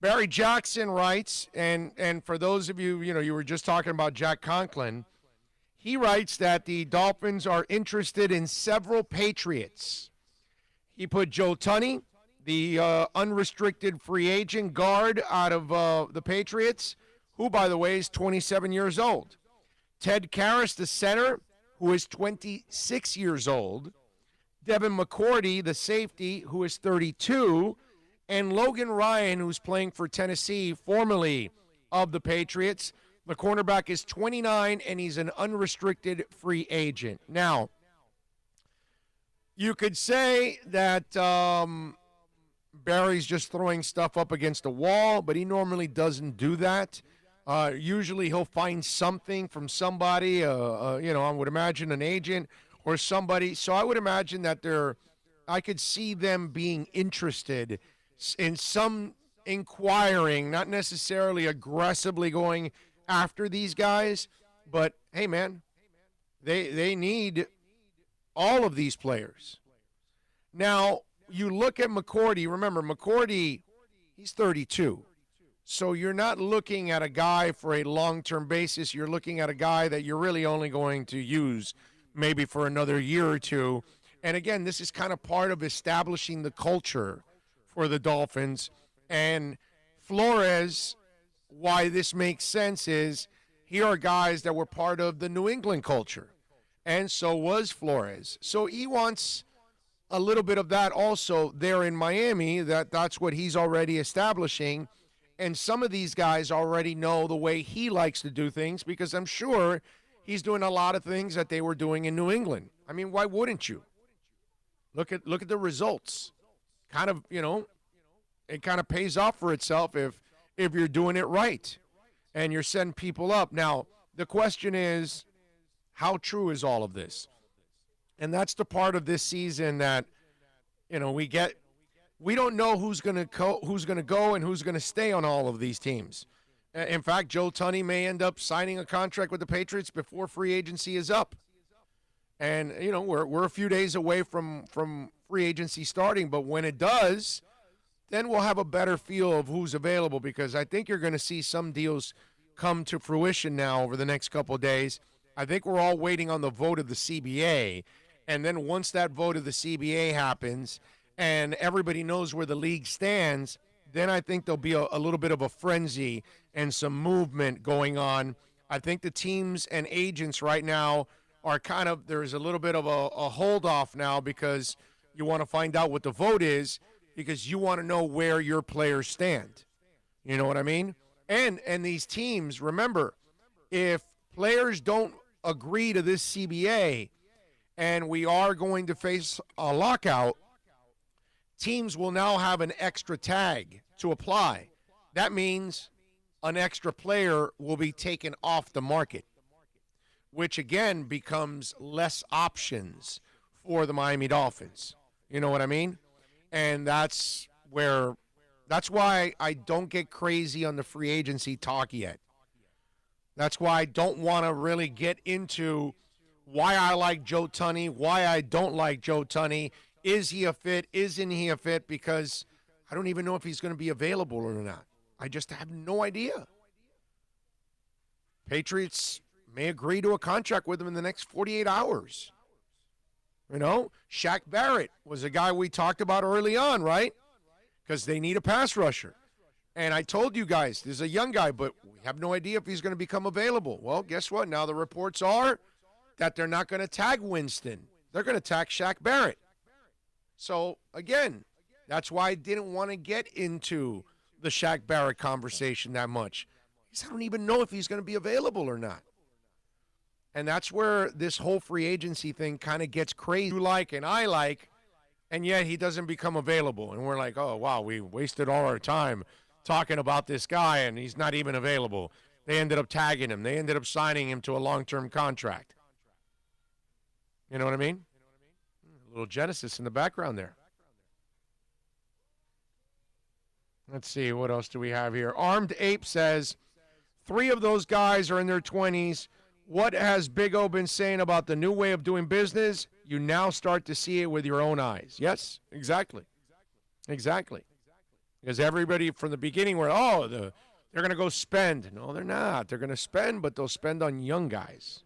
Barry Jackson writes, and for those of you, you were just talking about Jack Conklin. He writes that the Dolphins are interested in several Patriots. He put Joe Tunney, the unrestricted free agent guard out of the Patriots, who, by the way, is 27 years old. Ted Karras, the center, who is 26 years old. Devin McCourty, the safety, who is 32. And Logan Ryan, who's playing for Tennessee, formerly of the Patriots. The cornerback is 29, and he's an unrestricted free agent. Now, you could say that Barry's just throwing stuff up against the wall, but he normally doesn't do that. Usually he'll find something from somebody, I would imagine an agent or somebody. So I would imagine that I could see them being interested in some inquiring, not necessarily aggressively going after these guys, but hey, man, they need all of these players. Now, you look at McCourty. Remember, McCourty, he's 32. So you're not looking at a guy for a long-term basis. You're looking at a guy that you're really only going to use maybe for another year or two. And again, this is kind of part of establishing the culture for the Dolphins. And Flores, why this makes sense is here are guys that were part of the New England culture. And so was Flores. So he wants a little bit of that also there in Miami. That's what he's already establishing. And some of these guys already know the way he likes to do things because I'm sure he's doing a lot of things that they were doing in New England. I mean, why wouldn't you? Look at the results. Kind of, it kind of pays off for itself if you're doing it right and you're setting people up. Now, the question is, how true is all of this? And that's the part of this season that, we get. We don't know who's going to go and who's going to stay on all of these teams. In fact, Joe Tunney may end up signing a contract with the Patriots before free agency is up. And we're a few days away from free agency starting, but when it does, then we'll have a better feel of who's available because I think you're going to see some deals come to fruition now over the next couple of days. I think we're all waiting on the vote of the CBA, and then once that vote of the CBA happens and everybody knows where the league stands, then I think there'll be a little bit of a frenzy and some movement going on. I think the teams and agents right now are there's a little bit of a hold off now because you want to find out what the vote is because you want to know where your players stand. You know what I mean? And these teams, remember, if players don't agree to this CBA and we are going to face a lockout, teams will now have an extra tag to apply. That means an extra player will be taken off the market, which again becomes less options for the Miami Dolphins. You know what I mean? And that's why I don't get crazy on the free agency talk yet. That's why I don't want to really get into why I like Joe Tunney, why I don't like Joe Tunney. Is he a fit? Isn't he a fit? Because I don't even know if he's going to be available or not. I just have no idea. Patriots may agree to a contract with him in the next 48 hours. Shaq Barrett was a guy we talked about early on, right? Because they need a pass rusher. And I told you guys, there's a young guy, but we have no idea if he's going to become available. Well, guess what? Now the reports are that they're not going to tag Winston. They're going to tag Shaq Barrett. So, again, that's why I didn't want to get into the Shaq Barrett conversation that much. Because I don't even know if he's going to be available or not. And that's where this whole free agency thing kind of gets crazy. You like and I like, and yet he doesn't become available. And we're like, oh, wow, we wasted all our time talking about this guy, and he's not even available. They ended up tagging him. They ended up signing him to a long-term contract. You know what I mean? A little Genesis in the background there. Let's see, what else do we have here? Armed Ape says, 3 of those guys are in their 20s. What has Big O been saying about the new way of doing business? You now start to see it with your own eyes. Yes, exactly. Exactly. Because everybody from the beginning were, they're going to go spend. No, they're not. They're going to spend, but they'll spend on young guys.